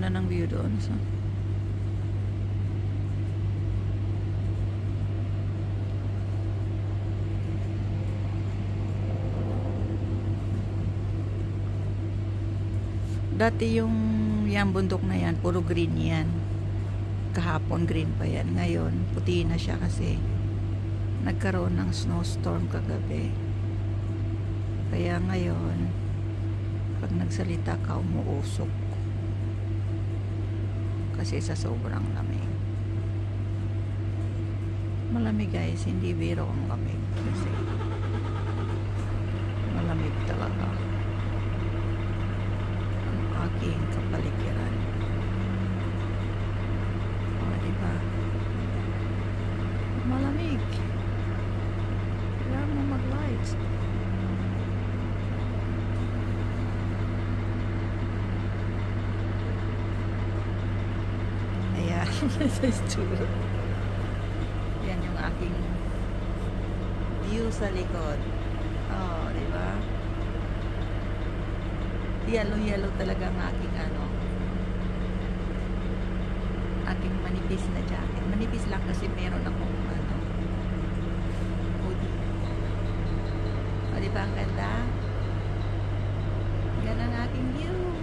ganda ng view doon. So, dati yung yan bundok na yan, puro green yan. Kahapon green pa yan. Ngayon, puti na siya kasi nagkaroon ng snowstorm kagabi. Kaya ngayon, pag nagsalita ka, umuusok. Kasi sa sobrang lamig. Malamig guys, hindi biro ang lamig. Kasi malamig talaga. Aking kapaligiran. O, diba? Malamig. Kailangan mo mag-lights. Ayan. Yan yung aking view sa likod. Oh, diba? Yellow talaga ang aking aking manipis na jacket. Manipis lang kasi meron akong hoodie. O diba ang ganda? Yan ang aking view.